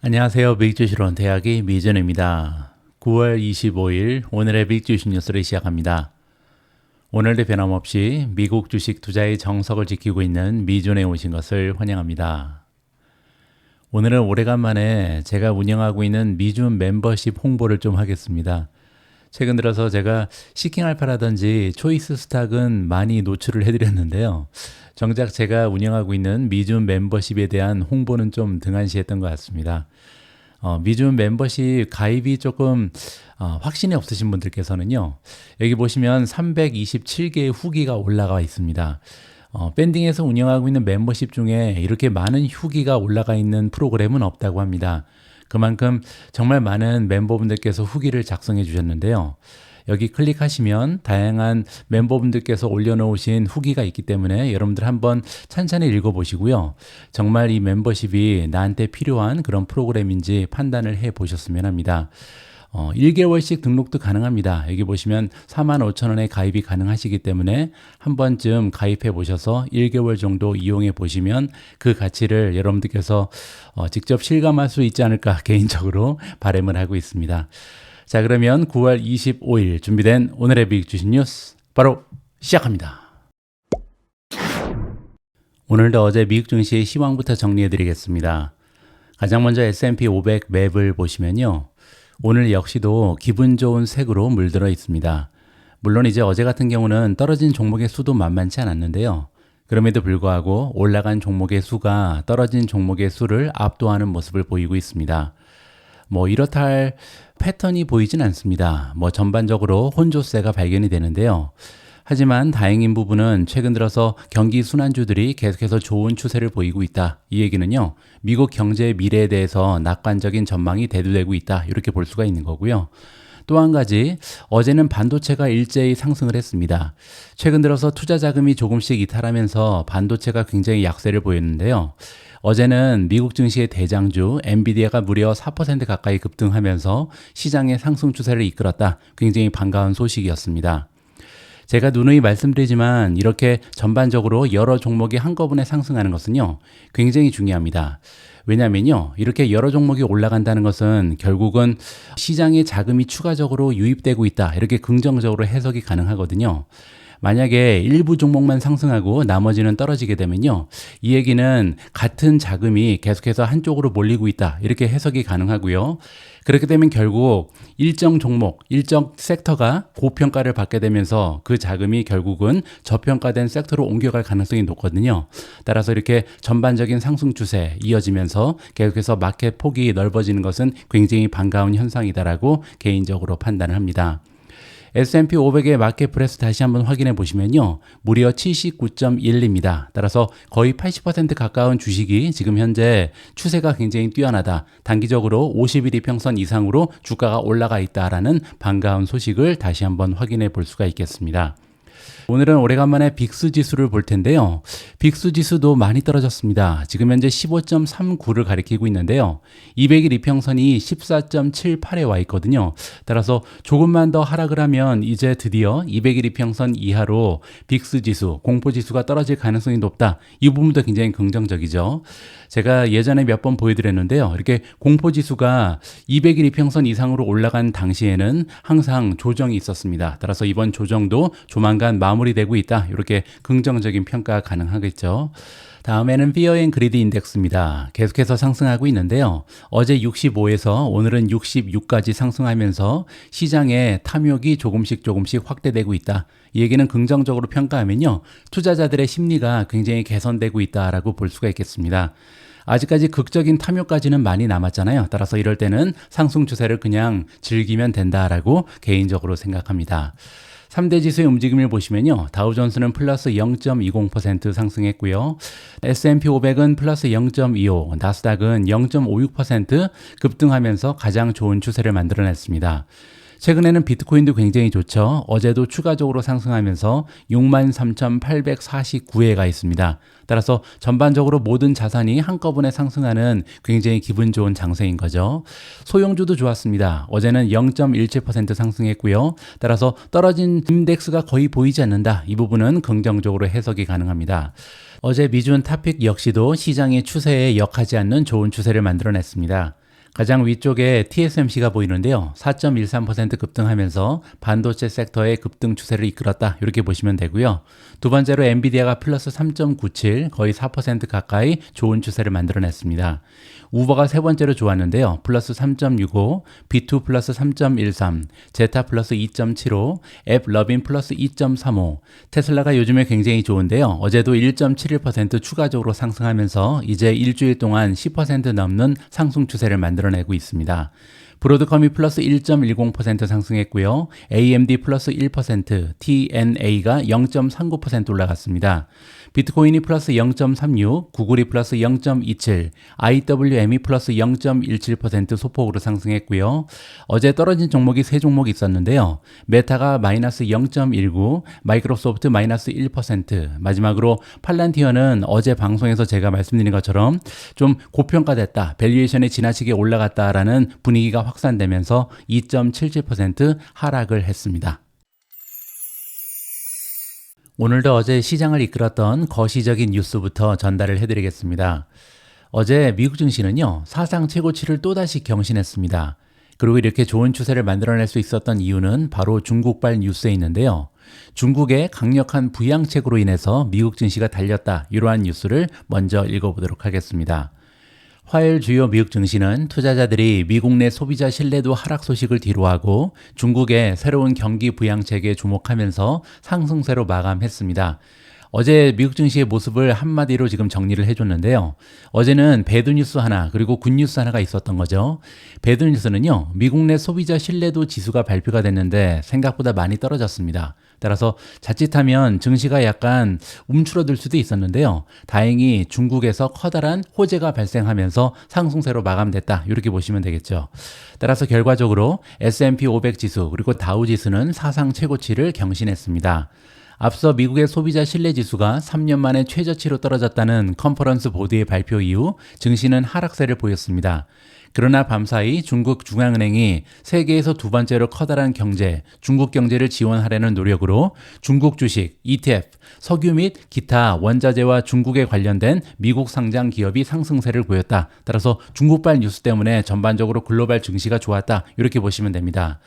안녕하세요. 빅주시론 대학의 미전입니다. 9월 25일 오늘의 빅주시 뉴스를 시작합니다. 오늘도 변함없이 미국 주식 투자의 정석을 지키고 있는 미존에 오신 것을 환영합니다. 오늘은 오래간만에 제가 운영하고 있는 미존 멤버십 홍보를 좀 하겠습니다. 최근 들어서 제가 시킹알파라든지 초이스 스탁은 많이 노출을 해드렸는데요. 정작 제가 운영하고 있는 미존 멤버십에 대한 홍보는 좀 등한시했던 것 같습니다. 미존 멤버십 가입이 조금 확신이 없으신 분들께서는요. 여기 보시면 327개의 후기가 올라가 있습니다. 밴딩에서 운영하고 있는 멤버십 중에 이렇게 많은 후기가 올라가 있는 프로그램은 없다고 합니다. 그만큼 정말 많은 멤버분들께서 후기를 작성해 주셨는데요. 여기 클릭하시면 다양한 멤버분들께서 올려놓으신 후기가 있기 때문에 여러분들 한번 찬찬히 읽어보시고요. 정말 이 멤버십이 나한테 필요한 그런 프로그램인지 판단을 해 보셨으면 합니다. 1개월씩 등록도 가능합니다. 여기 보시면 45,000원에 가입이 가능하시기 때문에 한 번쯤 가입해 보셔서 1개월 정도 이용해 보시면 그 가치를 여러분들께서 직접 실감할 수 있지 않을까 개인적으로 바람을 하고 있습니다. 자, 그러면 9월 25일 준비된 오늘의 빅 주식 뉴스 바로 시작합니다. 오늘도 어제 미국 증시의 시황부터 정리해 드리겠습니다. 가장 먼저 S&P 500 맵을 보시면요. 오늘 역시도 기분 좋은 색으로 물들어 있습니다. 물론 이제 어제 같은 경우는 떨어진 종목의 수도 만만치 않았는데요. 그럼에도 불구하고 올라간 종목의 수가 떨어진 종목의 수를 압도하는 모습을 보이고 있습니다. 이렇다 할 패턴이 보이진 않습니다. 전반적으로 혼조세가 발견이 되는데요. 하지만 다행인 부분은 최근 들어서 경기 순환주들이 계속해서 좋은 추세를 보이고 있다. 이 얘기는요. 미국 경제의 미래에 대해서 낙관적인 전망이 대두되고 있다. 이렇게 볼 수가 있는 거고요. 또 한 가지, 어제는 반도체가 일제히 상승을 했습니다. 최근 들어서 투자 자금이 조금씩 이탈하면서 반도체가 굉장히 약세를 보였는데요. 어제는 미국 증시의 대장주 엔비디아가 무려 4% 가까이 급등하면서 시장의 상승 추세를 이끌었다. 굉장히 반가운 소식이었습니다. 제가 누누이 말씀드리지만 이렇게 전반적으로 여러 종목이 한꺼번에 상승하는 것은요, 굉장히 중요합니다. 왜냐면요, 이렇게 여러 종목이 올라간다는 것은 결국은 시장에 자금이 추가적으로 유입되고 있다. 이렇게 긍정적으로 해석이 가능하거든요. 만약에 일부 종목만 상승하고 나머지는 떨어지게 되면요. 이 얘기는 같은 자금이 계속해서 한쪽으로 몰리고 있다. 이렇게 해석이 가능하고요. 그렇게 되면 결국 일정 종목, 일정 섹터가 고평가를 받게 되면서 그 자금이 결국은 저평가된 섹터로 옮겨갈 가능성이 높거든요. 따라서 이렇게 전반적인 상승 추세 이어지면서 계속해서 마켓 폭이 넓어지는 것은 굉장히 반가운 현상이다라고 개인적으로 판단을 합니다. S&P 500의 마켓 프레스 다시 한번 확인해 보시면요. 무려 79.1입니다. 따라서 거의 80% 가까운 주식이 지금 현재 추세가 굉장히 뛰어나다. 단기적으로 50일 이평선 이상으로 주가가 올라가 있다라는 반가운 소식을 다시 한번 확인해 볼 수가 있겠습니다. 오늘은 오래간만에 빅스 지수를 볼 텐데요. 빅스 지수도 많이 떨어졌습니다. 지금 현재 15.39를 가리키고 있는데요. 200일 이평선이 14.78에 와 있거든요. 따라서 조금만 더 하락을 하면 이제 드디어 200일 이평선 이하로 빅스 지수, 공포 지수가 떨어질 가능성이 높다. 이 부분도 굉장히 긍정적이죠. 제가 예전에 몇 번 보여드렸는데요. 이렇게 공포 지수가 200일 이평선 이상으로 올라간 당시에는 항상 조정이 있었습니다. 따라서 이번 조정도 조만간 마무리되고 있다. 이렇게 긍정적인 평가가 가능하겠죠. 다음에는 Fear and Greed 인덱스입니다. 계속해서 상승하고 있는데요. 어제 65에서 오늘은 66까지 상승하면서 시장의 탐욕이 조금씩 확대되고 있다. 이 얘기는 긍정적으로 평가하면요. 투자자들의 심리가 굉장히 개선되고 있다라고 볼 수가 있겠습니다. 아직까지 극적인 탐욕까지는 많이 남았잖아요. 따라서 이럴 때는 상승 추세를 그냥 즐기면 된다라고 개인적으로 생각합니다. 3대 지수의 움직임을 보시면요. 다우존스는 플러스 0.20% 상승했고요. S&P 500은 플러스 0.25, 나스닥은 0.56% 급등하면서 가장 좋은 추세를 만들어냈습니다. 최근에는 비트코인도 굉장히 좋죠. 어제도 추가적으로 상승하면서 63,849에 가 있습니다. 따라서 전반적으로 모든 자산이 한꺼번에 상승하는 굉장히 기분 좋은 장세인 거죠. 소형주도 좋았습니다. 어제는 0.17% 상승했고요. 따라서 떨어진 인덱스가 거의 보이지 않는다. 이 부분은 긍정적으로 해석이 가능합니다. 어제 미준 탑픽 역시도 시장의 추세에 역하지 않는 좋은 추세를 만들어냈습니다. 가장 위쪽에 TSMC가 보이는데요. 4.13% 급등하면서 반도체 섹터의 급등 추세를 이끌었다. 이렇게 보시면 되고요. 두 번째로 엔비디아가 플러스 3.97, 거의 4% 가까이 좋은 추세를 만들어냈습니다. 우버가 세 번째로 좋았는데요. 플러스 3.65, B2 플러스 3.13, 제타 플러스 2.75, 앱 러빈 플러스 2.35. 테슬라가 요즘에 굉장히 좋은데요. 어제도 1.71% 추가적으로 상승하면서 이제 일주일 동안 10% 넘는 상승 추세를 만들어내고 있습니다. 브로드컴이 플러스 1.10% 상승했고요. AMD 플러스 1%, TNA가 0.39% 올라갔습니다. 비트코인이 플러스 0.36, 구글이 플러스 0.27, IWM이 플러스 0.17% 소폭으로 상승했고요. 어제 떨어진 종목이 세 종목 있었는데요. 메타가 마이너스 0.19, 마이크로소프트 마이너스 1%, 마지막으로 팔란티어는 어제 방송에서 제가 말씀드린 것처럼 좀 고평가됐다, 밸류에이션이 지나치게 올라갔다라는 분위기가 확산되면서 2.77% 하락을 했습니다. 오늘도 어제 시장을 이끌었던 거시적인 뉴스부터 전달을 해드리겠습니다. 어제 미국 증시는요, 사상 최고치를 또다시 경신했습니다. 그리고 이렇게 좋은 추세를 만들어낼 수 있었던 이유는 바로 중국발 뉴스에 있는데요. 중국의 강력한 부양책으로 인해서 미국 증시가 달렸다. 이러한 뉴스를 먼저 읽어보도록 하겠습니다. 화요일 주요 미국 증시는 투자자들이 미국 내 소비자 신뢰도 하락 소식을 뒤로하고 중국의 새로운 경기 부양책에 주목하면서 상승세로 마감했습니다. 어제 미국 증시의 모습을 한마디로 지금 정리를 해줬는데요. 어제는 배드뉴스 하나 그리고 굿뉴스 하나가 있었던 거죠. 배드뉴스는요, 미국 내 소비자 신뢰도 지수가 발표가 됐는데 생각보다 많이 떨어졌습니다. 따라서 자칫하면 증시가 약간 움츠러들 수도 있었는데요. 다행히 중국에서 커다란 호재가 발생하면서 상승세로 마감됐다. 이렇게 보시면 되겠죠. 따라서 결과적으로 S&P 500 지수 그리고 다우 지수는 사상 최고치를 경신했습니다. 앞서 미국의 소비자 신뢰지수가 3년 만에 최저치로 떨어졌다는 컨퍼런스 보드의 발표 이후 증시는 하락세를 보였습니다. 그러나 밤사이 중국 중앙은행이 세계에서 두 번째로 커다란 경제, 중국 경제를 지원하려는 노력으로 중국 주식, ETF, 석유 및 기타 원자재와 중국에 관련된 미국 상장 기업이 상승세를 보였다. 따라서 중국발 뉴스 때문에 전반적으로 글로벌 증시가 좋았다. 이렇게 보시면 됩니다.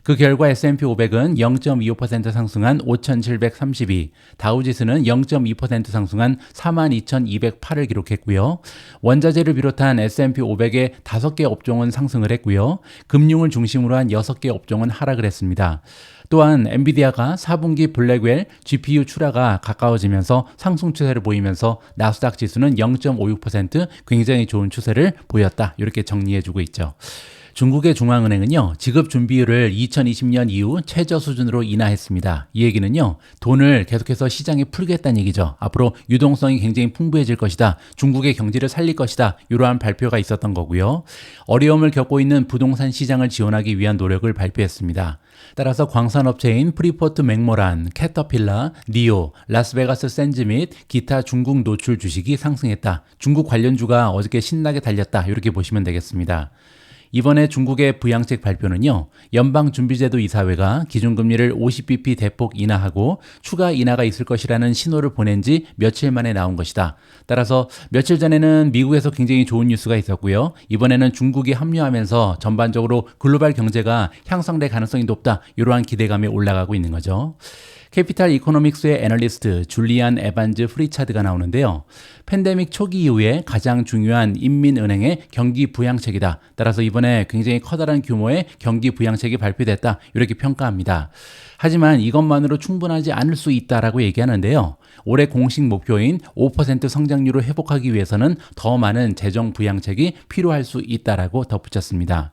그 결과 S&P 500은 0.25% 상승한 5,732, 다우지수는 0.2% 상승한 42,208을 기록했고요. 원자재를 비롯한 S&P 500의 5개 업종은 상승을 했고요. 금융을 중심으로 한 6개 업종은 하락을 했습니다. 또한 엔비디아가 4분기 블랙웰 GPU 출하가 가까워지면서 상승 추세를 보이면서 나스닥 지수는 0.56% 굉장히 좋은 추세를 보였다. 이렇게 정리해주고 있죠. 중국의 중앙은행은요, 지급 준비율을 2020년 이후 최저 수준으로 인하했습니다. 이 얘기는요, 돈을 계속해서 시장에 풀겠다는 얘기죠. 앞으로 유동성이 굉장히 풍부해질 것이다. 중국의 경제를 살릴 것이다. 이러한 발표가 있었던 거고요. 어려움을 겪고 있는 부동산 시장을 지원하기 위한 노력을 발표했습니다. 따라서 광산업체인 프리포트 맥모란, 캐터필라, 니오, 라스베가스 샌즈 및 기타 중국 노출 주식이 상승했다. 중국 관련주가 어저께 신나게 달렸다. 이렇게 보시면 되겠습니다. 이번에 중국의 부양책 발표는요, 연방준비제도 이사회가 기준금리를 50bp 대폭 인하하고 추가 인하가 있을 것이라는 신호를 보낸 지 며칠 만에 나온 것이다. 따라서 며칠 전에는 미국에서 굉장히 좋은 뉴스가 있었고요. 이번에는 중국이 합류하면서 전반적으로 글로벌 경제가 향상될 가능성이 높다. 이러한 기대감에 올라가고 있는 거죠. 캐피탈 이코노믹스의 애널리스트 줄리안 에반즈 프리차드가 나오는데요. 팬데믹 초기 이후에 가장 중요한 인민은행의 경기 부양책이다. 따라서 이번에 굉장히 커다란 규모의 경기 부양책이 발표됐다. 이렇게 평가합니다. 하지만 이것만으로 충분하지 않을 수 있다라고 얘기하는데요. 올해 공식 목표인 5% 성장률을 회복하기 위해서는 더 많은 재정 부양책이 필요할 수 있다라고 덧붙였습니다.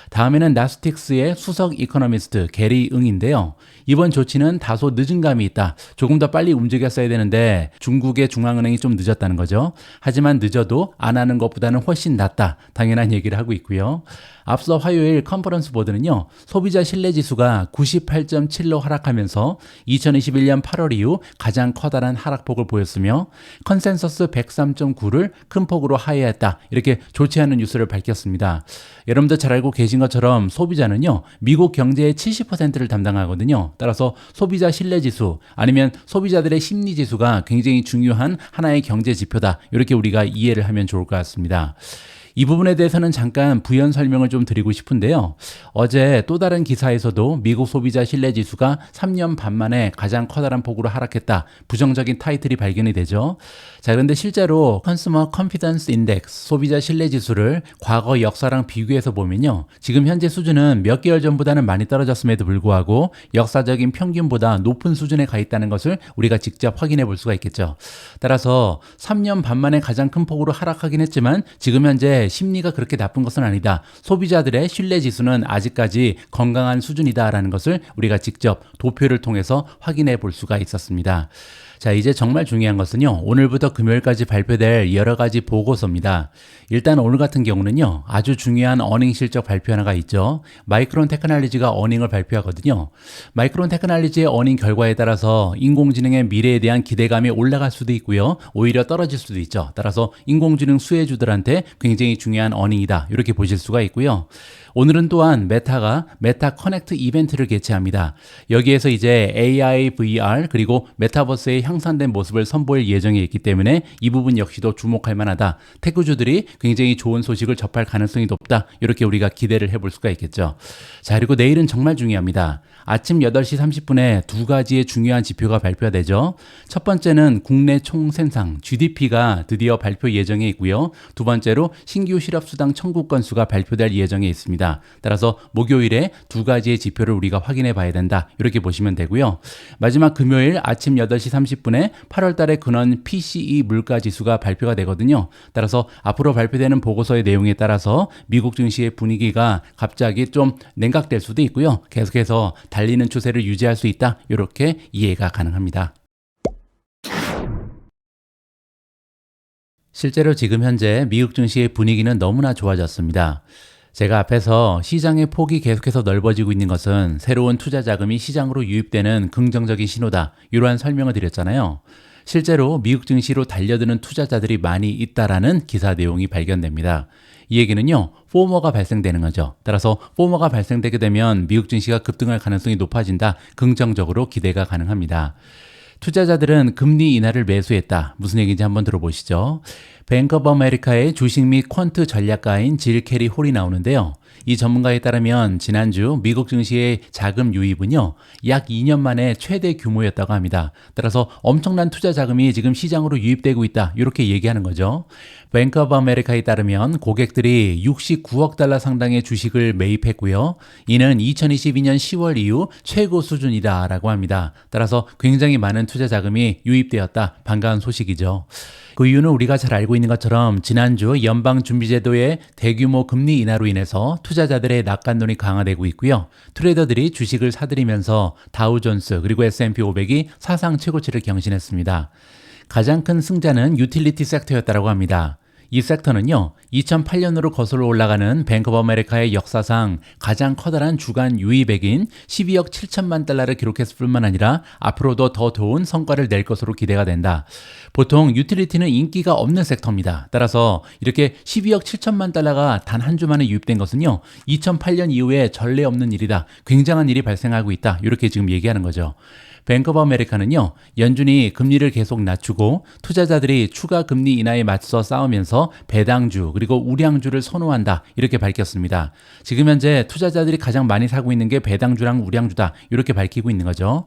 다음에는 나스틱스의 수석 이코노미스트 게리 응인데요. 이번 조치는 다소 늦은 감이 있다. 조금 더 빨리 움직였어야 되는데 중국의 중앙은행이 좀 늦었다는 거죠. 하지만 늦어도 안 하는 것보다는 훨씬 낫다. 당연한 얘기를 하고 있고요. 앞서 화요일 컨퍼런스 보드는요. 소비자 신뢰지수가 98.7로 하락하면서 2021년 8월 이후 가장 커다란 하락폭을 보였으며 컨센서스 103.9를 큰 폭으로 하회했다. 이렇게 좋지 않은 뉴스를 밝혔습니다. 여러분들 잘 알고 계신 것처럼 소비자는요. 미국 경제의 70%를 담당하거든요. 따라서 소비자 신뢰지수 아니면 소비자들의 심리지수가 굉장히 중요한 하나의 경제 지표다. 이렇게 우리가 이해를 하면 좋을 것 같습니다. 이 부분에 대해서는 잠깐 부연 설명을 좀 드리고 싶은데요. 어제 또 다른 기사에서도 미국 소비자 신뢰 지수가 3년 반 만에 가장 커다란 폭으로 하락했다. 부정적인 타이틀이 발견이 되죠. 자, 그런데 실제로 Consumer Confidence Index 소비자 신뢰 지수를 과거 역사랑 비교해서 보면요. 지금 현재 수준은 몇 개월 전보다는 많이 떨어졌음에도 불구하고 역사적인 평균보다 높은 수준에 가 있다는 것을 우리가 직접 확인해 볼 수가 있겠죠. 따라서 3년 반 만에 가장 큰 폭으로 하락하긴 했지만 지금 현재 심리가 그렇게 나쁜 것은 아니다. 소비자들의 신뢰 지수는 아직까지 건강한 수준이다라는 것을 우리가 직접 도표를 통해서 확인해 볼 수가 있었습니다. 자, 이제 정말 중요한 것은요. 오늘부터 금요일까지 발표될 여러 가지 보고서입니다. 일단 오늘 같은 경우는요. 아주 중요한 어닝 실적 발표 하나가 있죠. 마이크론 테크놀로지가 어닝을 발표하거든요. 마이크론 테크놀로지의 어닝 결과에 따라서 인공지능의 미래에 대한 기대감이 올라갈 수도 있고요. 오히려 떨어질 수도 있죠. 따라서 인공지능 수혜주들한테 굉장히 중요한 어닝이다. 이렇게 보실 수가 있고요. 오늘은 또한 메타가 메타 커넥트 이벤트를 개최합니다. 여기에서 이제 AI, VR 그리고 메타버스의 향상된 모습을 선보일 예정에 있기 때문에 이 부분 역시도 주목할 만하다. 테크주들이 굉장히 좋은 소식을 접할 가능성이 높다. 이렇게 우리가 기대를 해볼 수가 있겠죠. 자, 그리고 내일은 정말 중요합니다. 아침 8시 30분에 두 가지의 중요한 지표가 발표가 되죠. 첫 번째는 국내 총생산 GDP가 드디어 발표 예정에 있고요. 두 번째로 신규 실업수당 청구 건수가 발표될 예정에 있습니다. 따라서 목요일에 두 가지의 지표를 우리가 확인해 봐야 된다. 이렇게 보시면 되고요. 마지막 금요일 아침 8시 30분에 8월 달의 근원 PCE 물가 지수가 발표가 되거든요. 따라서 앞으로 발표되는 보고서의 내용에 따라서 미국 증시의 분위기가 갑자기 좀 냉각될 수도 있고요. 계속해서 달리는 추세를 유지할 수 있다. 이렇게 이해가 가능합니다. 실제로 지금 현재 미국 증시의 분위기는 너무나 좋아졌습니다. 제가 앞에서 시장의 폭이 계속해서 넓어지고 있는 것은 새로운 투자 자금이 시장으로 유입되는 긍정적인 신호다. 이러한 설명을 드렸잖아요. 실제로 미국 증시로 달려드는 투자자들이 많이 있다라는 기사 내용이 발견됩니다. 이 얘기는요, 포머가 발생되는 거죠. 따라서 포머가 발생되게 되면 미국 증시가 급등할 가능성이 높아진다. 긍정적으로 기대가 가능합니다. 투자자들은 금리 인하를 매수했다. 무슨 얘기인지 한번 들어보시죠. 뱅크 오브 아메리카의 주식 및 퀀트 전략가인 질 캐리 홀이 나오는데요. 이 전문가에 따르면 지난주 미국 증시의 자금 유입은요, 약 2년 만에 최대 규모였다고 합니다. 따라서 엄청난 투자 자금이 지금 시장으로 유입되고 있다. 이렇게 얘기하는 거죠. 뱅크 오브 아메리카에 따르면 고객들이 69억 달러 상당의 주식을 매입했고요. 이는 2022년 10월 이후 최고 수준이다라고 합니다. 따라서 굉장히 많은 투자 자금이 유입되었다. 반가운 소식이죠. 그 이유는 우리가 잘 알고 있는 것처럼 지난주 연방준비제도의 대규모 금리 인하로 인해서 투자자들의 낙관론이 강화되고 있고요. 트레이더들이 주식을 사들이면서 다우존스 그리고 S&P 500이 사상 최고치를 경신했습니다. 가장 큰 승자는 유틸리티 섹터였다고 합니다. 이 섹터는요, 2008년으로 거슬러 올라가는 뱅크 오브 아메리카의 역사상 가장 커다란 주간 유입액인 12억 7천만 달러를 기록했을 뿐만 아니라 앞으로도 더 좋은 성과를 낼 것으로 기대가 된다. 보통 유틸리티는 인기가 없는 섹터입니다. 따라서 이렇게 12억 7천만 달러가 단 한 주 만에 유입된 것은요, 2008년 이후에 전례 없는 일이다. 굉장한 일이 발생하고 있다. 이렇게 지금 얘기하는 거죠. 뱅크 오브 아메리카는요, 연준이 금리를 계속 낮추고 투자자들이 추가 금리 인하에 맞서 싸우면서 배당주 그리고 우량주를 선호한다. 이렇게 밝혔습니다. 지금 현재 투자자들이 가장 많이 사고 있는 게 배당주랑 우량주다. 이렇게 밝히고 있는 거죠.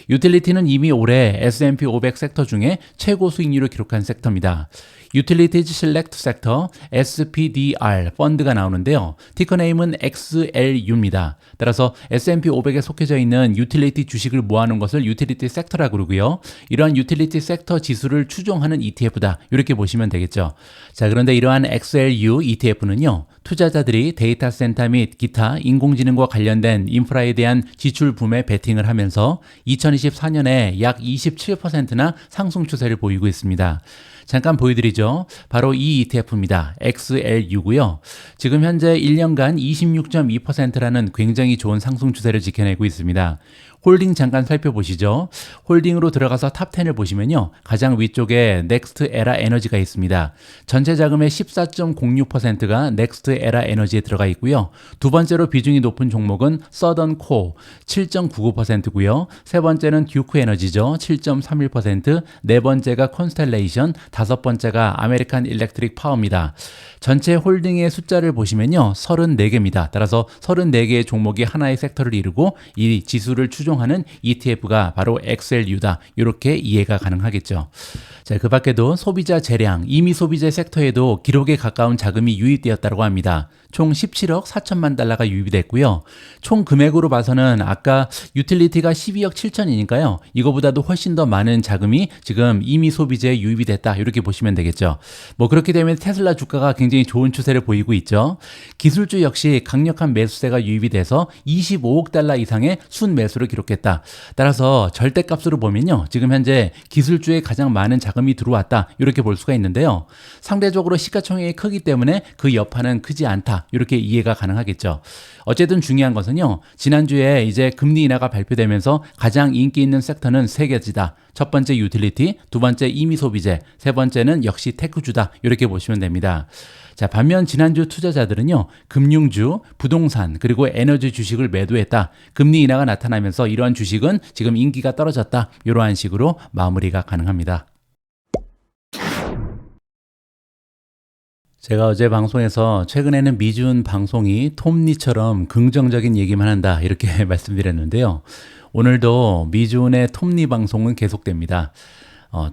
유틸리티는 이미 올해 S&P 500 섹터 중에 최고 수익률을 기록한 섹터입니다. Utilities Select Sector SPDR 펀드가 나오는데요. 티커네임은 XLU입니다. 따라서 S&P 500에 속해져 있는 유틸리티 주식을 모아놓은 것을 유틸리티 섹터라고 그러고요. 이러한 유틸리티 섹터 지수를 추종하는 ETF다. 이렇게 보시면 되겠죠. 자, 그런데 이러한 XLU ETF는요. 투자자들이 데이터 센터 및 기타 인공지능과 관련된 인프라에 대한 지출 붐에 베팅을 하면서 2024년에 약 27%나 상승 추세를 보이고 있습니다. 잠깐 보여드리죠. 바로 이 ETF입니다. XLU고요. 지금 현재 1년간 26.2%라는 굉장히 좋은 상승 추세를 지켜내고 있습니다. 홀딩 잠깐 살펴보시죠. 홀딩으로 들어가서 탑 10을 보시면요. 가장 위쪽에 넥스트 에라 에너지가 있습니다. 전체 자금의 14.06%가 넥스트 에라 에너지에 들어가 있고요. 두 번째로 비중이 높은 종목은 서던 코 7.99%고요. 세 번째는 듀크 에너지죠. 7.31%, 네 번째가 콘스텔레이션, 다섯 번째가 아메리칸 일렉트릭 파워입니다. 전체 홀딩의 숫자를 보시면요. 34개입니다. 따라서 34개의 종목이 하나의 섹터를 이루고 이 지수를 추종하는 ETF가 바로 XLU다. 이렇게 이해가 가능하겠죠. 자, 그 밖에도 소비자 재량, 이미 소비재 섹터에도 기록에 가까운 자금이 유입되었다고 합니다. 총 17억 4천만 달러가 유입이 됐고요. 총 금액으로 봐서는 아까 유틸리티가 12억 7천이니까요. 이거보다도 훨씬 더 많은 자금이 지금 이미 소비재에 유입이 됐다. 이렇게 보시면 되겠죠. 뭐 그렇게 되면 테슬라 주가가 굉장히 좋은 추세를 보이고 있죠. 기술주 역시 강력한 매수세가 유입이 돼서 25억 달러 이상의 순매수를 기록했다. 따라서 절대값으로 보면요. 지금 현재 기술주에 가장 많은 자금이 들어왔다. 이렇게 볼 수가 있는데요. 상대적으로 시가총액이 크기 때문에 그 여파는 크지 않다. 이렇게 이해가 가능하겠죠. 어쨌든 중요한 것은요. 지난주에 이제 금리 인하가 발표되면서 가장 인기 있는 섹터는 세 가지다. 첫 번째 유틸리티, 두 번째 이미 소비재, 세 번째는 역시 테크주다. 이렇게 보시면 됩니다. 자, 반면 지난주 투자자들은요. 금융주, 부동산, 그리고 에너지 주식을 매도했다. 금리 인하가 나타나면서 이러한 주식은 지금 인기가 떨어졌다. 이러한 식으로 마무리가 가능합니다. 제가 어제 방송에서 최근에는 미준 방송이 톱니처럼 긍정적인 얘기만 한다 이렇게 말씀드렸는데요. 오늘도 미준의 톱니 방송은 계속됩니다.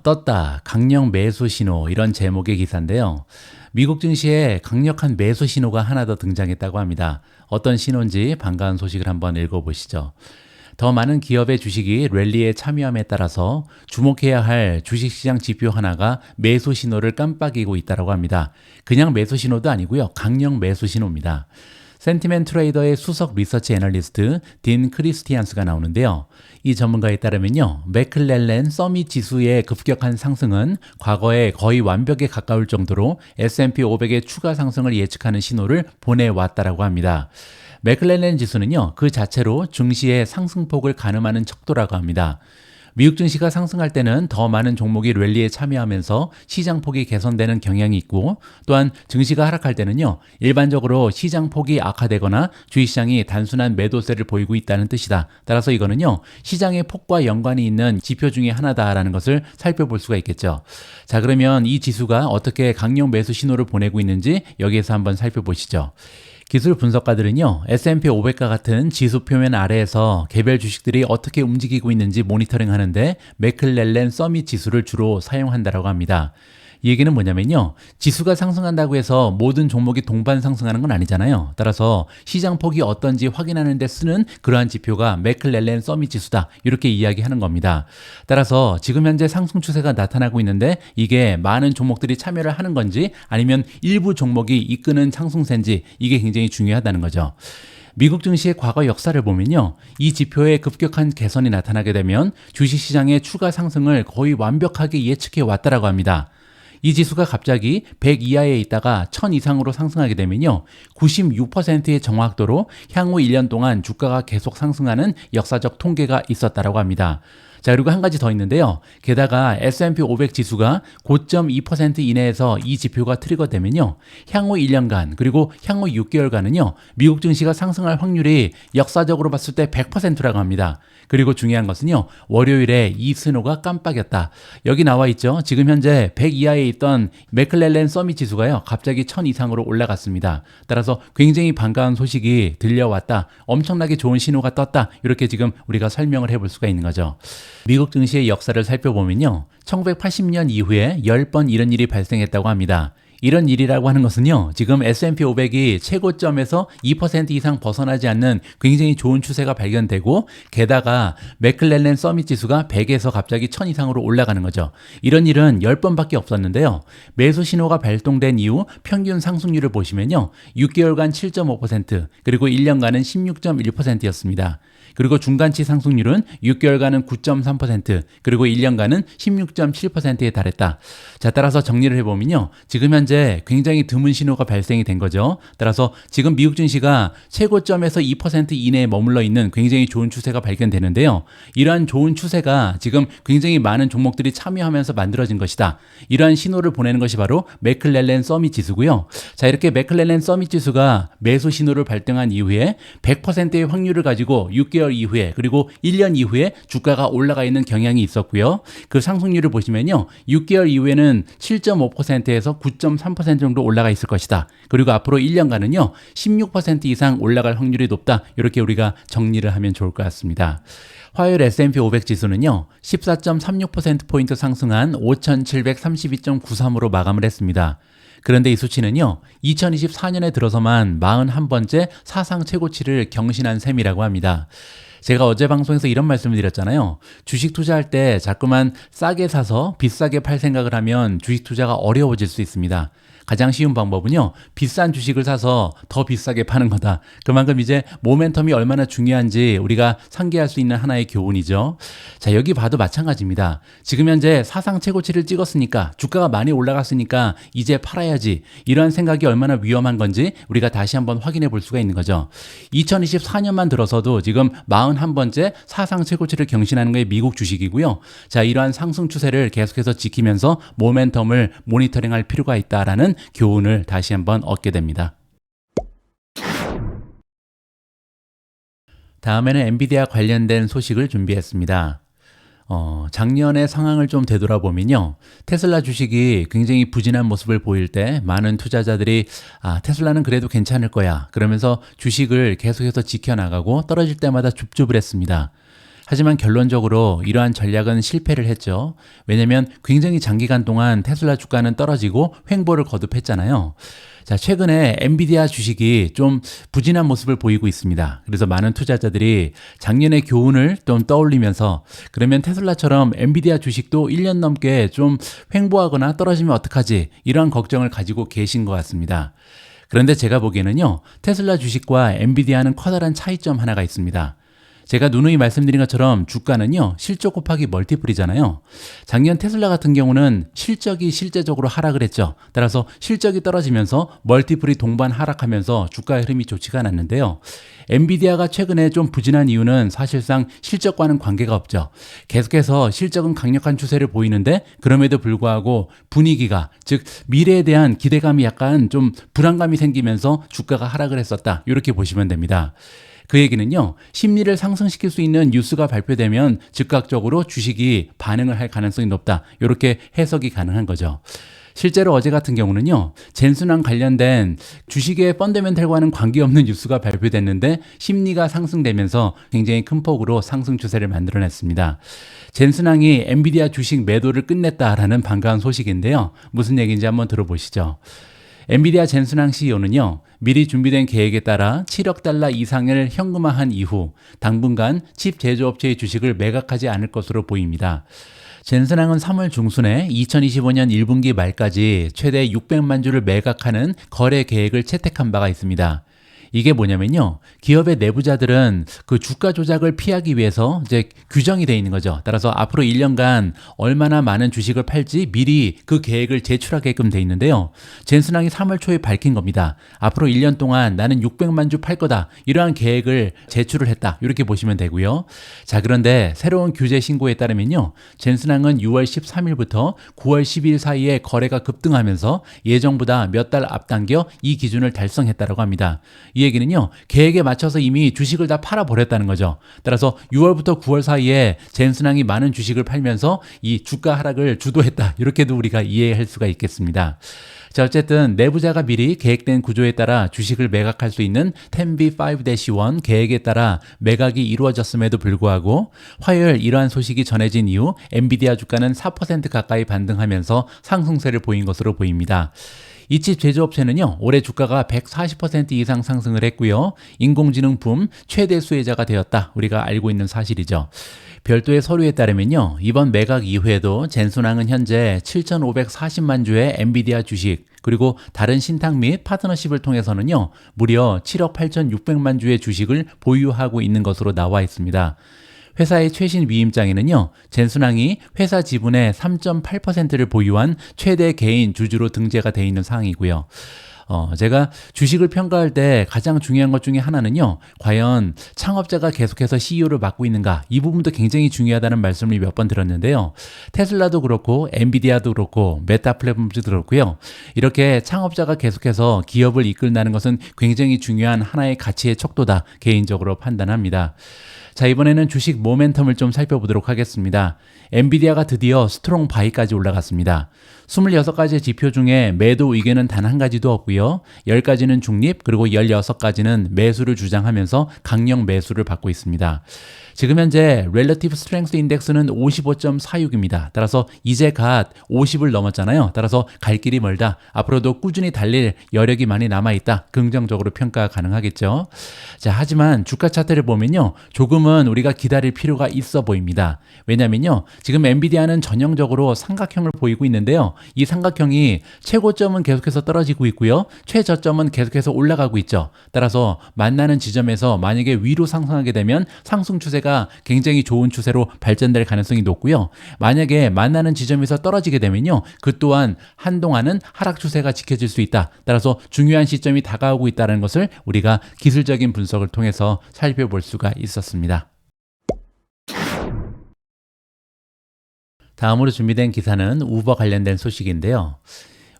떴다 강력 매수 신호 이런 제목의 기사인데요. 미국 증시에 강력한 매수 신호가 하나 더 등장했다고 합니다. 어떤 신호인지 반가운 소식을 한번 읽어보시죠. 더 많은 기업의 주식이 랠리에 참여함에 따라서 주목해야 할 주식시장 지표 하나가 매수 신호를 깜빡이고 있다고 합니다. 그냥 매수 신호도 아니고요. 강력 매수 신호입니다. 센티멘 트레이더의 수석 리서치 애널리스트 딘 크리스티안스가 나오는데요. 이 전문가에 따르면요. 맥클렐랜 서밋 지수의 급격한 상승은 과거에 거의 완벽에 가까울 정도로 S&P 500의 추가 상승을 예측하는 신호를 보내왔다고 합니다. 맥클렐랜 지수는요, 그 자체로 증시의 상승폭을 가늠하는 척도라고 합니다. 미국 증시가 상승할 때는 더 많은 종목이 랠리에 참여하면서 시장폭이 개선되는 경향이 있고 또한 증시가 하락할 때는요, 일반적으로 시장폭이 악화되거나 주식시장이 단순한 매도세를 보이고 있다는 뜻이다. 따라서 이거는요, 시장의 폭과 연관이 있는 지표 중에 하나다라는 것을 살펴볼 수가 있겠죠. 자, 그러면 이 지수가 어떻게 강력 매수 신호를 보내고 있는지 여기에서 한번 살펴보시죠. 기술 분석가들은요, S&P 500과 같은 지수 표면 아래에서 개별 주식들이 어떻게 움직이고 있는지 모니터링 하는데 맥클렐랜 서밋 지수를 주로 사용한다고 합니다. 이 얘기는 뭐냐면요. 지수가 상승한다고 해서 모든 종목이 동반 상승하는 건 아니잖아요. 따라서 시장 폭이 어떤지 확인하는 데 쓰는 그러한 지표가 맥클렐랜 서밋 지수다. 이렇게 이야기하는 겁니다. 따라서 지금 현재 상승 추세가 나타나고 있는데 이게 많은 종목들이 참여를 하는 건지 아니면 일부 종목이 이끄는 상승세인지 이게 굉장히 중요하다는 거죠. 미국 증시의 과거 역사를 보면요. 이 지표의 급격한 개선이 나타나게 되면 주식시장의 추가 상승을 거의 완벽하게 예측해 왔다라고 합니다. 이 지수가 갑자기 100 이하에 있다가 1000 이상으로 상승하게 되면요. 96%의 정확도로 향후 1년 동안 주가가 계속 상승하는 역사적 통계가 있었다고 합니다. 자, 그리고 한 가지 더 있는데요. 게다가 S&P 500 지수가 고점 2% 이내에서 이 지표가 트리거 되면요. 향후 1년간 그리고 향후 6개월간은요. 미국 증시가 상승할 확률이 역사적으로 봤을 때 100%라고 합니다. 그리고 중요한 것은요. 월요일에 이 신호가 깜빡였다. 여기 나와 있죠. 지금 현재 100 이하에 있던 맥클렐랜 서밋 지수가요. 갑자기 1000 이상으로 올라갔습니다. 따라서 굉장히 반가운 소식이 들려왔다. 엄청나게 좋은 신호가 떴다. 이렇게 지금 우리가 설명을 해볼 수가 있는 거죠. 미국 증시의 역사를 살펴보면요. 1980년 이후에 10번 이런 일이 발생했다고 합니다. 이런 일이라고 하는 것은요. 지금 S&P 500이 최고점에서 2% 이상 벗어나지 않는 굉장히 좋은 추세가 발견되고 게다가 맥클렐랜 서밋 지수가 100에서 갑자기 1000 이상으로 올라가는 거죠. 이런 일은 10번밖에 없었는데요. 매수 신호가 발동된 이후 평균 상승률을 보시면요. 6개월간 7.5% 그리고 1년간은 16.1%였습니다. 그리고 중간치 상승률은 6개월간은 9.3%, 그리고 1년간은 16.7%에 달했다. 자, 따라서 정리를 해보면요. 지금 현재 굉장히 드문 신호가 발생이 된 거죠. 따라서 지금 미국 증시가 최고점에서 2% 이내에 머물러 있는 굉장히 좋은 추세가 발견되는데요. 이러한 좋은 추세가 지금 굉장히 많은 종목들이 참여하면서 만들어진 것이다. 이러한 신호를 보내는 것이 바로 맥클렐랜 서밋 지수고요. 자, 이렇게 맥클렐랜 서밋 지수가 매수 신호를 발동한 이후에 100%의 확률을 가지고 6개월 이후에 그리고 1년 이후에 주가가 올라가 있는 경향이 있었고요. 그 상승률을 보시면요. 6개월 이후에는 7.5%에서 9.3% 정도 올라가 있을 것이다. 그리고 앞으로 1년간은요. 16% 이상 올라갈 확률이 높다. 이렇게 우리가 정리를 하면 좋을 것 같습니다. 화요일 S&P 500 지수는요. 14.36%포인트 상승한 5,732.93으로 마감을 했습니다. 그런데 이 수치는요. 2024년에 들어서만 41번째 사상 최고치를 경신한 셈이라고 합니다. 제가 어제 방송에서 이런 말씀을 드렸잖아요. 주식 투자할 때 자꾸만 싸게 사서 비싸게 팔 생각을 하면 주식 투자가 어려워질 수 있습니다. 가장 쉬운 방법은요. 비싼 주식을 사서 더 비싸게 파는 거다. 그만큼 이제 모멘텀이 얼마나 중요한지 우리가 상기할 수 있는 하나의 교훈이죠. 자, 여기 봐도 마찬가지입니다. 지금 현재 사상 최고치를 찍었으니까 주가가 많이 올라갔으니까 이제 팔아야지. 이러한 생각이 얼마나 위험한 건지 우리가 다시 한번 확인해 볼 수가 있는 거죠. 2024년만 들어서도 지금 41번째 사상 최고치를 경신하는 게 미국 주식이고요. 자, 이러한 상승 추세를 계속해서 지키면서 모멘텀을 모니터링할 필요가 있다라는 교훈을 다시 한번 얻게 됩니다. 다음에는 엔비디아 관련된 소식을 준비했습니다. 작년의 상황을 좀 되돌아보면요. 테슬라 주식이 굉장히 부진한 모습을 보일 때 많은 투자자들이 테슬라는 그래도 괜찮을 거야. 그러면서 주식을 계속해서 지켜나가고 떨어질 때마다 줍줍을 했습니다. 하지만 결론적으로 이러한 전략은 실패를 했죠. 왜냐하면 굉장히 장기간 동안 테슬라 주가는 떨어지고 횡보를 거듭했잖아요. 자, 최근에 엔비디아 주식이 좀 부진한 모습을 보이고 있습니다. 그래서 많은 투자자들이 작년의 교훈을 좀 떠올리면서 그러면 테슬라처럼 엔비디아 주식도 1년 넘게 좀 횡보하거나 떨어지면 어떡하지? 이러한 걱정을 가지고 계신 것 같습니다. 그런데 제가 보기에는요. 테슬라 주식과 엔비디아는 커다란 차이점 하나가 있습니다. 제가 누누이 말씀드린 것처럼 주가는요. 실적 곱하기 멀티플이잖아요. 작년 테슬라 같은 경우는 실적이 실제적으로 하락을 했죠. 따라서 실적이 떨어지면서 멀티플이 동반 하락하면서 주가의 흐름이 좋지가 않았는데요. 엔비디아가 최근에 좀 부진한 이유는 사실상 실적과는 관계가 없죠. 계속해서 실적은 강력한 추세를 보이는데 그럼에도 불구하고 분위기가 즉 미래에 대한 기대감이 약간 좀 불안감이 생기면서 주가가 하락을 했었다. 이렇게 보시면 됩니다. 그 얘기는요. 심리를 상승시킬 수 있는 뉴스가 발표되면 즉각적으로 주식이 반응을 할 가능성이 높다. 이렇게 해석이 가능한 거죠. 실제로 어제 같은 경우는요. 젠순환 관련된 주식의 펀더멘털과는 관계없는 뉴스가 발표됐는데 심리가 상승되면서 굉장히 큰 폭으로 상승 추세를 만들어냈습니다. 젠순환이 엔비디아 주식 매도를 끝냈다라는 반가운 소식인데요. 무슨 얘기인지 한번 들어보시죠. 엔비디아 젠순환 CEO는요. 미리 준비된 계획에 따라 7억 달러 이상을 현금화한 이후 당분간 칩 제조업체의 주식을 매각하지 않을 것으로 보입니다. 젠슨항은 3월 중순에 2025년 1분기 말까지 최대 600만 주를 매각하는 거래 계획을 채택한 바가 있습니다. 이게 뭐냐면요. 기업의 내부자들은 그 주가 조작을 피하기 위해서 이제 규정이 되어 있는 거죠. 따라서 앞으로 1년간 얼마나 많은 주식을 팔지 미리 그 계획을 제출하게끔 되어 있는데요. 젠슨항이 3월 초에 밝힌 겁니다. 앞으로 1년 동안 나는 600만 주 팔 거다. 이러한 계획을 제출을 했다. 이렇게 보시면 되고요. 자, 그런데 새로운 규제 신고에 따르면요. 젠슨항은 6월 13일부터 9월 12일 사이에 거래가 급등하면서 예정보다 몇 달 앞당겨 이 기준을 달성했다고 합니다. 이 얘기는요. 계획에 맞춰서 이미 주식을 다 팔아버렸다는 거죠. 따라서 6월부터 9월 사이에 젠슨항이 많은 주식을 팔면서 이 주가 하락을 주도했다. 이렇게도 우리가 이해할 수가 있겠습니다. 자, 어쨌든 내부자가 미리 계획된 구조에 따라 주식을 매각할 수 있는 10b5-1 계획에 따라 매각이 이루어졌음에도 불구하고 화요일 이러한 소식이 전해진 이후 엔비디아 주가는 4% 가까이 반등하면서 상승세를 보인 것으로 보입니다. 이 칩 제조업체는요, 올해 주가가 140% 이상 상승을 했고요. 인공지능 붐 최대 수혜자가 되었다. 우리가 알고 있는 사실이죠. 별도의 서류에 따르면요, 이번 매각 이후에도 젠순항은 현재 7,540만 주의 엔비디아 주식, 그리고 다른 신탁 및 파트너십을 통해서는요, 무려 7억 8,600만 주의 주식을 보유하고 있는 것으로 나와 있습니다. 회사의 최신 위임장에는요, 젠순항이 회사 지분의 3.8%를 보유한 최대 개인 주주로 등재가 되어 있는 사항이고요. 제가 주식을 평가할 때 가장 중요한 것 중에 하나는요, 과연 창업자가 계속해서 CEO를 맡고 있는가, 이 부분도 굉장히 중요하다는 말씀을 몇 번 들었는데요. 테슬라도 그렇고 엔비디아도 그렇고 메타 플랫폼도 그렇고요, 이렇게 창업자가 계속해서 기업을 이끌다는 것은 굉장히 중요한 하나의 가치의 척도다, 개인적으로 판단합니다. 자, 이번에는 주식 모멘텀을 좀 살펴보도록 하겠습니다. 엔비디아가 드디어 스트롱 바이까지 올라갔습니다. 26가지 지표 중에 매도 의견은 단 한 가지도 없고요. 10가지는 중립, 그리고 16가지는 매수를 주장하면서 강력 매수를 받고 있습니다. 지금 현재 Relative Strength Index는 55.46입니다. 따라서 이제 갓 50을 넘었잖아요. 따라서 갈 길이 멀다. 앞으로도 꾸준히 달릴 여력이 많이 남아있다. 긍정적으로 평가 가능하겠죠. 자, 하지만 주가 차트를 보면요, 조금은 우리가 기다릴 필요가 있어 보입니다. 왜냐면요, 지금 엔비디아는 전형적으로 삼각형을 보이고 있는데요, 이 삼각형이 최고점은 계속해서 떨어지고 있고요, 최저점은 계속해서 올라가고 있죠. 따라서 만나는 지점에서 만약에 위로 상승하게 되면 상승 추세가 굉장히 좋은 추세로 발전될 가능성이 높고요, 만약에 만나는 지점에서 떨어지게 되면요, 그 또한 한동안은 하락 추세가 지켜질 수 있다. 따라서 중요한 시점이 다가오고 있다는 것을 우리가 기술적인 분석을 통해서 살펴볼 수가 있었습니다. 다음으로 준비된 기사는 우버 관련된 소식인데요.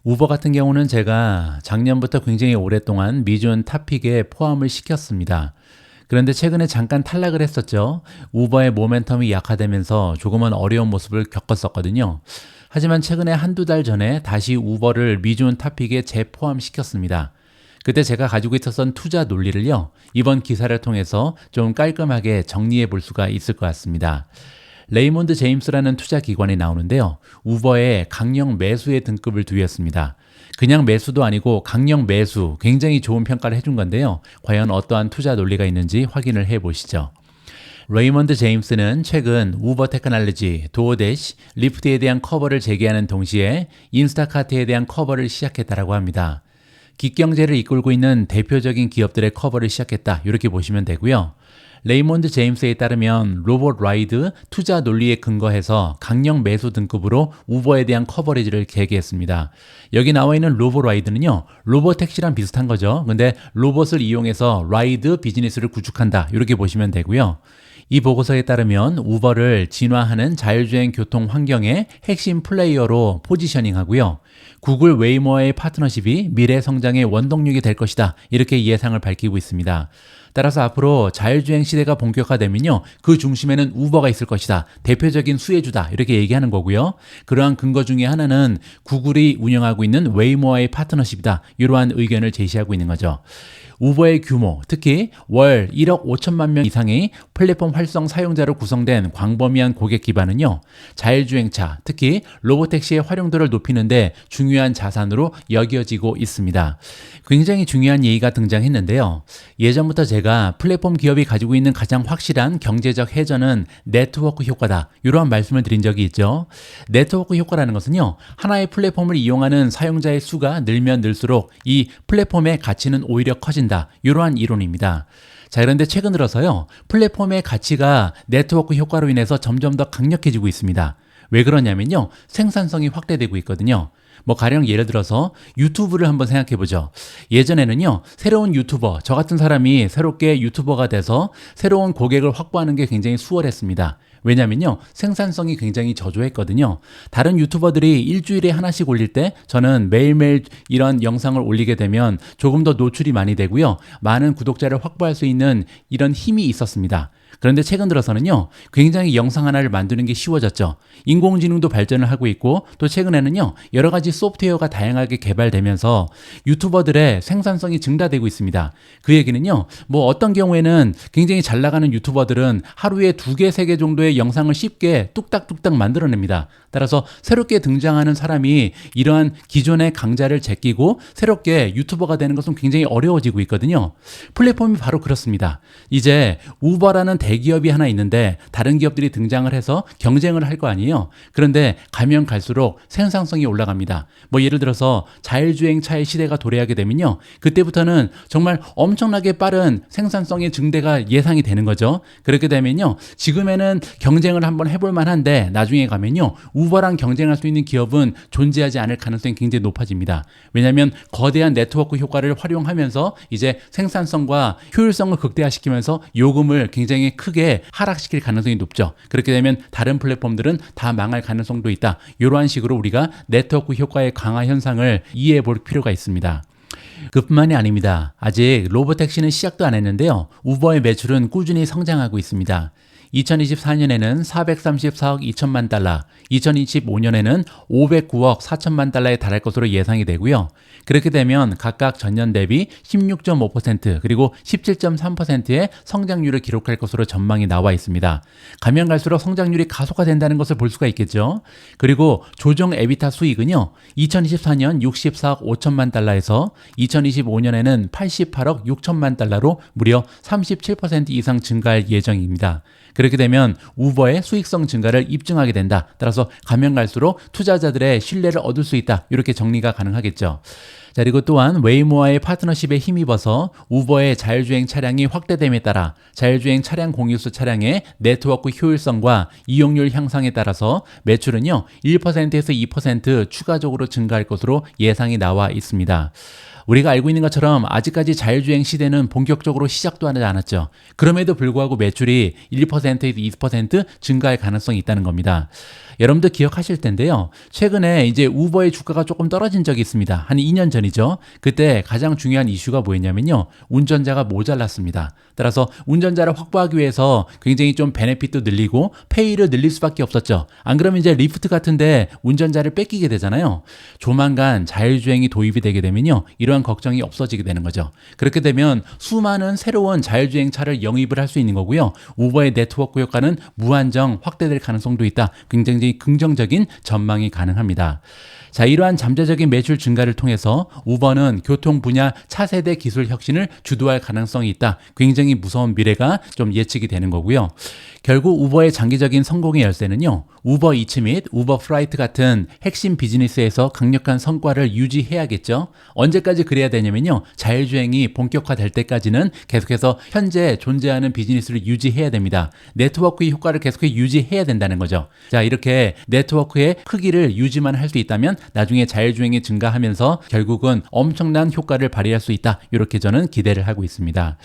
우버 같은 경우는 제가 작년부터 굉장히 오랫동안 미준 탑픽에 포함을 시켰습니다. 그런데 최근에 잠깐 탈락을 했었죠. 우버의 모멘텀이 약화되면서 조금은 어려운 모습을 겪었었거든요. 하지만 최근에 한두 달 전에 다시 우버를 미준 탑픽에 재포함시켰습니다. 그때 제가 가지고 있었던 투자 논리를요, 이번 기사를 통해서 좀 깔끔하게 정리해 볼 수가 있을 것 같습니다. 레이몬드 제임스라는 투자 기관이 나오는데요, 우버에 강력 매수의 등급을 두였습니다. 그냥 매수도 아니고 강력 매수, 굉장히 좋은 평가를 해준 건데요, 과연 어떠한 투자 논리가 있는지 확인을 해 보시죠. 레이몬드 제임스는 최근 우버 테크놀로지, 도어대시, 리프트에 대한 커버를 재개하는 동시에 인스타카트에 대한 커버를 시작했다라고 합니다. 기경제를 이끌고 있는 대표적인 기업들의 커버를 시작했다, 이렇게 보시면 되고요. 레이몬드 제임스에 따르면 로봇 라이드 투자 논리에 근거해서 강력 매수 등급으로 우버에 대한 커버리지를 재개했습니다. 여기 나와 있는 로봇 라이드는요, 로봇 택시랑 비슷한 거죠. 근데 로봇을 이용해서 라이드 비즈니스를 구축한다, 이렇게 보시면 되고요. 이 보고서에 따르면 우버를 진화하는 자율주행 교통 환경의 핵심 플레이어로 포지셔닝하고요, 구글 웨이모어의 파트너십이 미래 성장의 원동력이 될 것이다, 이렇게 예상을 밝히고 있습니다. 따라서 앞으로 자율주행 시대가 본격화되면요, 그 중심에는 우버가 있을 것이다, 대표적인 수혜주다, 이렇게 얘기하는 거고요. 그러한 근거 중에 하나는 구글이 운영하고 있는 웨이모어의 파트너십이다, 이러한 의견을 제시하고 있는 거죠. 우버의 규모, 특히 월 1억 5천만 명 이상의 플랫폼 활성 사용자로 구성된 광범위한 고객 기반은요, 자율주행차, 특히 로보택시의 활용도를 높이는데 중요한 자산으로 여겨지고 있습니다. 굉장히 중요한 얘기가 등장했는데요. 예전부터 제가 플랫폼 기업이 가지고 있는 가장 확실한 경제적 해전은 네트워크 효과다, 이러한 말씀을 드린 적이 있죠. 네트워크 효과라는 것은요, 하나의 플랫폼을 이용하는 사용자의 수가 늘면 늘수록 이 플랫폼의 가치는 오히려 커진다, 이러한 이론입니다. 자, 그런데 최근 들어서요, 플랫폼의 가치가 네트워크 효과로 인해서 점점 더 강력해지고 있습니다. 왜 그러냐면요, 생산성이 확대되고 있거든요. 가령 예를 들어서 유튜브를 한번 생각해 보죠. 예전에는요, 새로운 유튜버, 저 같은 사람이 새롭게 유튜버가 돼서 새로운 고객을 확보하는 게 굉장히 수월했습니다. 왜냐면요, 생산성이 굉장히 저조했거든요. 다른 유튜버들이 일주일에 하나씩 올릴 때 저는 매일매일 이런 영상을 올리게 되면 조금 더 노출이 많이 되고요, 많은 구독자를 확보할 수 있는 이런 힘이 있었습니다. 그런데 최근 들어서는요, 굉장히 영상 하나를 만드는 게 쉬워졌죠. 인공지능도 발전을 하고 있고, 또 최근에는요, 여러 가지 소프트웨어가 다양하게 개발되면서 유튜버들의 생산성이 증가되고 있습니다. 그 얘기는요, 어떤 경우에는 굉장히 잘 나가는 유튜버들은 하루에 2개, 3개 정도의 영상을 쉽게 뚝딱뚝딱 만들어냅니다. 따라서 새롭게 등장하는 사람이 이러한 기존의 강자를 제끼고 새롭게 유튜버가 되는 것은 굉장히 어려워지고 있거든요. 플랫폼이 바로 그렇습니다. 이제 우버라는 대기업이 하나 있는데 다른 기업들이 등장을 해서 경쟁을 할 거 아니에요. 그런데 가면 갈수록 생산성이 올라갑니다. 뭐 예를 들어서 자율주행차의 시대가 도래하게 되면요, 그때부터는 정말 엄청나게 빠른 생산성의 증대가 예상이 되는 거죠. 그렇게 되면요, 지금에는 경쟁을 한번 해볼 만한데 나중에 가면요, 우버랑 경쟁할 수 있는 기업은 존재하지 않을 가능성이 굉장히 높아집니다. 왜냐하면 거대한 네트워크 효과를 활용하면서 이제 생산성과 효율성을 극대화시키면서 요금을 굉장히 크게 하락시킬 가능성이 높죠. 그렇게 되면 다른 플랫폼들은 다 망할 가능성도 있다. 이러한 식으로 우리가 네트워크 효과의 강화 현상을 이해해 볼 필요가 있습니다. 그뿐만이 아닙니다. 아직 로보택시는 시작도 안 했는데요, 우버의 매출은 꾸준히 성장하고 있습니다. 2024년에는 434억 2천만 달러, 2025년에는 509억 4천만 달러에 달할 것으로 예상이 되고요. 그렇게 되면 각각 전년 대비 16.5% 그리고 17.3%의 성장률을 기록할 것으로 전망이 나와 있습니다. 가면 갈수록 성장률이 가속화된다는 것을 볼 수가 있겠죠. 그리고 조정 에비타 수익은요, 2024년 64억 5천만 달러에서 2025년에는 88억 6천만 달러로 무려 37% 이상 증가할 예정입니다. 그렇게 되면 우버의 수익성 증가를 입증하게 된다. 따라서 가면 갈수록 투자자들의 신뢰를 얻을 수 있다. 이렇게 정리가 가능하겠죠. 자, 그리고 또한 웨이모와의 파트너십에 힘입어서 우버의 자율주행 차량이 확대됨에 따라 자율주행 차량 공유수 차량의 네트워크 효율성과 이용률 향상에 따라서 매출은요, 1%에서 2% 추가적으로 증가할 것으로 예상이 나와 있습니다. 우리가 알고 있는 것처럼 아직까지 자율주행 시대는 본격적으로 시작도 하지 않았죠. 그럼에도 불구하고 매출이 1%에서 2% 증가할 가능성이 있다는 겁니다. 여러분들 기억하실 텐데요, 최근에 이제 우버의 주가가 조금 떨어진 적이 있습니다. 한 2년 전이죠. 그때 가장 중요한 이슈가 뭐였냐면요, 운전자가 모자랐습니다. 따라서 운전자를 확보하기 위해서 굉장히 좀 베네핏도 늘리고 페이를 늘릴 수밖에 없었죠. 안 그러면 이제 리프트 같은데 운전자를 뺏기게 되잖아요. 조만간 자율주행이 도입이 되게 되면요, 이러한 걱정이 없어지게 되는 거죠. 그렇게 되면 수많은 새로운 자율주행 차를 영입을 할 수 있는 거고요, 우버의 네트워크 효과는 무한정 확대될 가능성도 있다. 굉장히 긍정적인 전망이 가능합니다. 자, 이러한 잠재적인 매출 증가를 통해서 우버는 교통 분야 차세대 기술 혁신을 주도할 가능성이 있다. 굉장히 무서운 미래가 좀 예측이 되는 거고요. 결국 우버의 장기적인 성공의 열쇠는요, 우버 이츠 및 우버 프라이트 같은 핵심 비즈니스에서 강력한 성과를 유지해야겠죠. 언제까지 그래야 되냐면요, 자율주행이 본격화될 때까지는 계속해서 현재 존재하는 비즈니스를 유지해야 됩니다. 네트워크의 효과를 계속해서 유지해야 된다는 거죠. 자, 이렇게 네트워크의 크기를 유지만 할 수 있다면 나중에 자율주행이 증가하면서 결국은 엄청난 효과를 발휘할 수 있다. 이렇게 저는 기대를 하고 있습니다.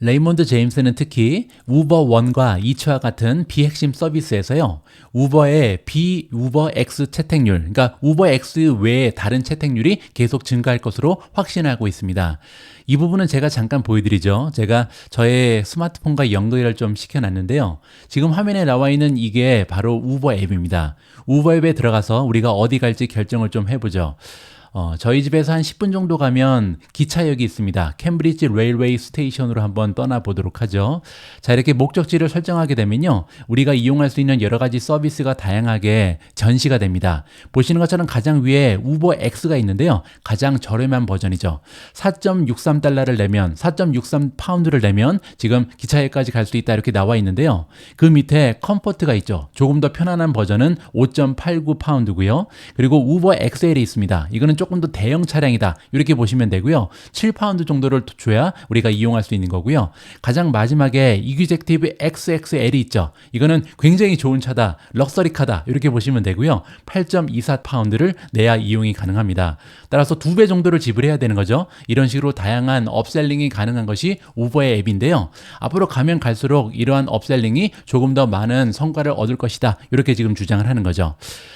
레이몬드 제임스는 특히 우버 1과 2와 같은 비핵심 서비스에서요, 우버의 비우버 X 채택률, 그러니까 우버 X 외에 다른 채택률이 계속 증가할 것으로 확신하고 있습니다. 이 부분은 제가 잠깐 보여드리죠. 제가 저의 스마트폰과 연결을 좀 시켜놨는데요. 지금 화면에 나와 있는 이게 바로 우버 앱입니다. 우버 앱에 들어가서 우리가 어디 갈지 결정을 좀 해보죠. 저희 집에서 한 10분 정도 가면 기차역이 있습니다. 캠브리지 레일웨이 스테이션으로 한번 떠나보도록 하죠. 자, 이렇게 목적지를 설정하게 되면요, 우리가 이용할 수 있는 여러 가지 서비스가 다양하게 전시가 됩니다. 보시는 것처럼 가장 위에 우버 X가 있는데요, 가장 저렴한 버전이죠. 4.63달러를 내면, 4.63파운드를 내면 지금 기차역까지 갈 수 있다, 이렇게 나와 있는데요. 그 밑에 컴포트가 있죠. 조금 더 편안한 버전은 5.89파운드고요. 그리고 우버 XL이 있습니다. 이거는 조금 더 대형 차량이다, 이렇게 보시면 되고요. 7파운드 정도를 줘야 우리가 이용할 수 있는 거고요. 가장 마지막에 이규젝티브 XXL이 있죠. 이거는 굉장히 좋은 차다, 럭셔리카다, 이렇게 보시면 되고요. 8.24파운드를 내야 이용이 가능합니다. 따라서 2배 정도를 지불해야 되는 거죠. 이런 식으로 다양한 업셀링이 가능한 것이 우버의 앱인데요. 앞으로 가면 갈수록 이러한 업셀링이 조금 더 많은 성과를 얻을 것이다, 이렇게 지금 주장을 하는 거죠.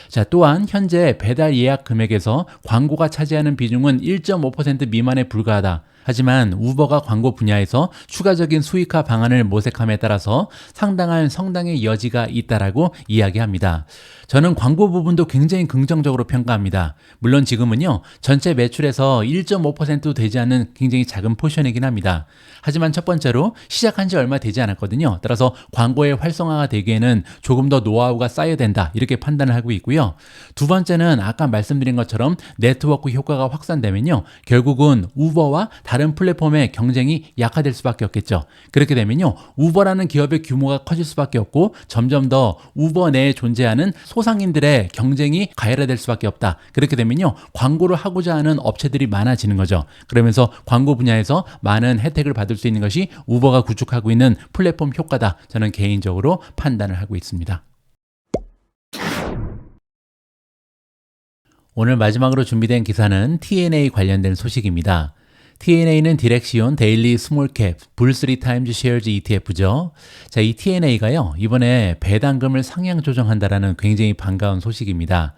자, 또한 현재 배달 예약 금액에서 광고가 차지하는 비중은 1.5% 미만에 불과하다. 하지만 우버가 광고 분야에서 추가적인 수익화 방안을 모색함에 따라서 상당한 성장의 여지가 있다라고 이야기합니다. 저는 광고 부분도 굉장히 긍정적으로 평가합니다. 물론 지금은요, 전체 매출에서 1.5%도 되지 않는 굉장히 작은 포션이긴 합니다. 하지만 첫 번째로 시작한 지 얼마 되지 않았거든요. 따라서 광고의 활성화가 되기에는 조금 더 노하우가 쌓여야 된다, 이렇게 판단을 하고 있고요. 두 번째는 아까 말씀드린 것처럼 네트워크 효과가 확산되면요, 결국은 우버와 다른 플랫폼의 경쟁이 약화될 수밖에 없겠죠. 그렇게 되면요, 우버라는 기업의 규모가 커질 수밖에 없고 점점 더 우버 내에 존재하는 소상인들의 경쟁이 가열화될 수밖에 없다. 그렇게 되면요, 광고를 하고자 하는 업체들이 많아지는 거죠. 그러면서 광고 분야에서 많은 혜택을 받을 수 있는 것이 우버가 구축하고 있는 플랫폼 효과다. 저는 개인적으로 판단을 하고 있습니다. 오늘 마지막으로 준비된 기사는 TNA 관련된 소식입니다. TNA는 디렉시온 데일리 스몰캡 불3 타임즈 쉐어즈 ETF죠. 자, 이 TNA가요, 이번에 배당금을 상향 조정한다라는 굉장히 반가운 소식입니다.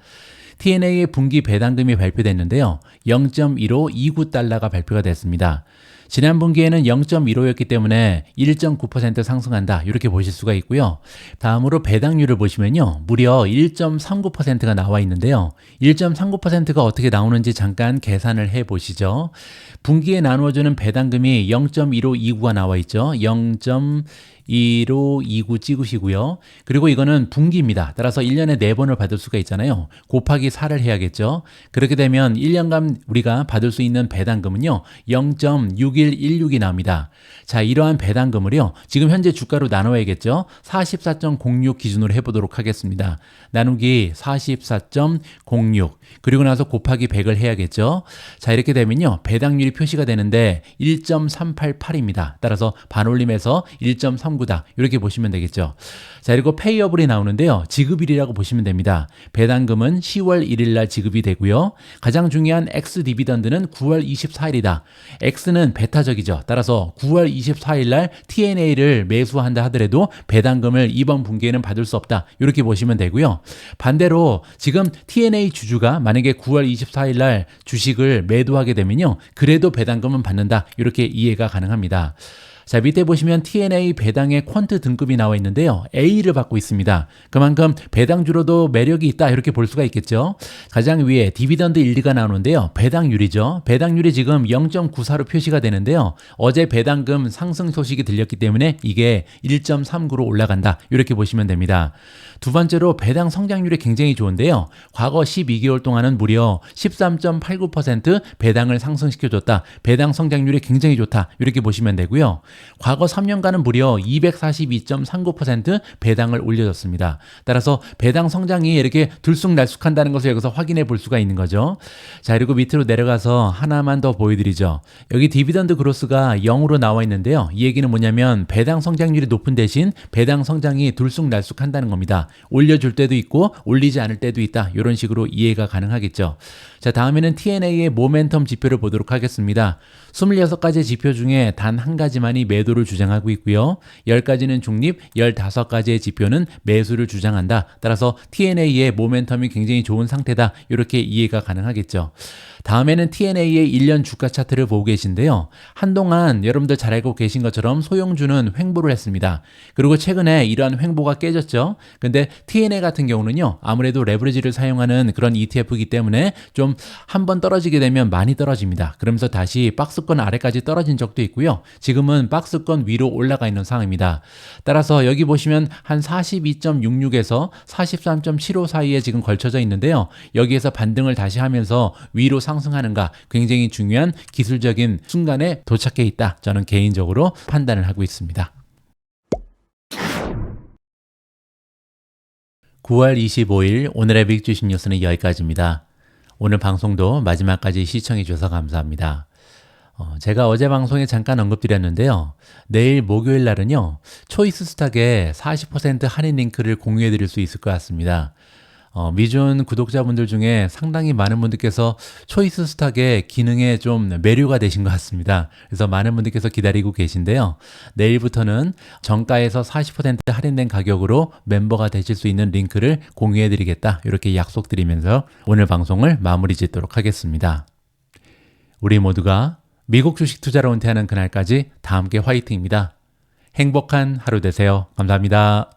TNA의 분기 배당금이 발표됐는데요. 0.1529달러가 발표가 됐습니다. 지난 분기에는 0.15였기 때문에 1.9% 상승한다, 이렇게 보실 수가 있고요. 다음으로 배당률을 보시면요, 무려 1.39%가 나와 있는데요. 1.39%가 어떻게 나오는지 잠깐 계산을 해 보시죠. 분기에 나누어주는 배당금이 0.1529가 나와 있죠. 0.1529 찍으시고요. 그리고 이거는 분기입니다. 따라서 1년에 4번을 받을 수가 있잖아요. 곱하기 4를 해야겠죠. 그렇게 되면 1년간 우리가 받을 수 있는 배당금은요, 0.6116이 나옵니다. 자, 이러한 배당금을요, 지금 현재 주가로 나눠야겠죠. 44.06 기준으로 해보도록 하겠습니다. 나누기 44.06, 그리고 나서 곱하기 100을 해야겠죠. 자, 이렇게 되면요, 배당률이 표시가 되는데 1.388입니다. 따라서 반올림에서 1.39다, 이렇게 보시면 되겠죠. 자, 그리고 페이어블이 나오는데요, 지급일이라고 보시면 됩니다. 배당금은 10월 1일 날 지급이 되고요. 가장 중요한 X 디비던드는 9월 24일이다. X는 베타적이죠. 따라서 9월 24일 날 TNA를 매수한다 하더라도 배당금을 이번 분기에는 받을 수 없다, 이렇게 보시면 되고요. 반대로 지금 TNA 주주가 만약에 9월 24일 날 주식을 매도하게 되면요, 그래도 배당금은 받는다, 이렇게 이해가 가능합니다. 자, 밑에 보시면 TNA 배당의 퀀트 등급이 나와 있는데요. A를 받고 있습니다. 그만큼 배당주로도 매력이 있다, 이렇게 볼 수가 있겠죠. 가장 위에 디비던드 1, 2가 나오는데요. 배당률이죠. 배당률이 지금 0.94로 표시가 되는데요. 어제 배당금 상승 소식이 들렸기 때문에 이게 1.39로 올라간다, 이렇게 보시면 됩니다. 두 번째로 배당 성장률이 굉장히 좋은데요. 과거 12개월 동안은 무려 13.89% 배당을 상승시켜줬다. 배당 성장률이 굉장히 좋다, 이렇게 보시면 되고요. 과거 3년간은 무려 242.39% 배당을 올려줬습니다. 따라서 배당 성장이 이렇게 들쑥날쑥한다는 것을 여기서 확인해 볼 수가 있는 거죠. 자, 그리고 밑으로 내려가서 하나만 더 보여드리죠. 여기 디비던드 그로스가 0으로 나와 있는데요. 이 얘기는 뭐냐면 배당 성장률이 높은 대신 배당 성장이 들쑥날쑥한다는 겁니다. 올려줄 때도 있고 올리지 않을 때도 있다, 이런 식으로 이해가 가능하겠죠. 자, 다음에는 TNA의 모멘텀 지표를 보도록 하겠습니다. 26가지 지표 중에 단 한 가지만이 매도를 주장하고 있고요. 10가지는 중립, 15가지의 지표는 매수를 주장한다. 따라서 TNA의 모멘텀이 굉장히 좋은 상태다, 이렇게 이해가 가능하겠죠. 다음에는 TNA의 1년 주가 차트를 보고 계신데요. 한동안 여러분들 잘 알고 계신 것처럼 소형주는 횡보를 했습니다. 그리고 최근에 이러한 횡보가 깨졌죠. 근데 TNA 같은 경우는요, 아무래도 레버리지를 사용하는 그런 ETF이기 때문에 좀 한번 떨어지게 되면 많이 떨어집니다. 그러면서 다시 박스권 아래까지 떨어진 적도 있고요. 지금은 박스권 위로 올라가 있는 상황입니다. 따라서 여기 보시면 한 42.66에서 43.75 사이에 지금 걸쳐져 있는데요. 여기에서 반등을 다시 하면서 위로 상승하는가, 굉장히 중요한 기술적인 순간에 도착해 있다, 저는 개인적으로 판단을 하고 있습니다. 9월 25일 오늘의 빅 주식 뉴스는 여기까지입니다. 오늘 방송도 마지막까지 시청해 주셔서 감사합니다. 제가 어제 방송에 잠깐 언급드렸는데요. 내일 목요일 날은요, 초이스 스탁에 40% 할인 링크를 공유해 드릴 수 있을 것 같습니다. 미준 구독자분들 중에 상당히 많은 분들께서 초이스 스탁의 기능에 좀 매료가 되신 것 같습니다. 그래서 많은 분들께서 기다리고 계신데요. 내일부터는 정가에서 40% 할인된 가격으로 멤버가 되실 수 있는 링크를 공유해 드리겠다, 이렇게 약속드리면서 오늘 방송을 마무리 짓도록 하겠습니다. 우리 모두가 미국 주식 투자로 은퇴하는 그날까지 다 함께 화이팅입니다. 행복한 하루 되세요. 감사합니다.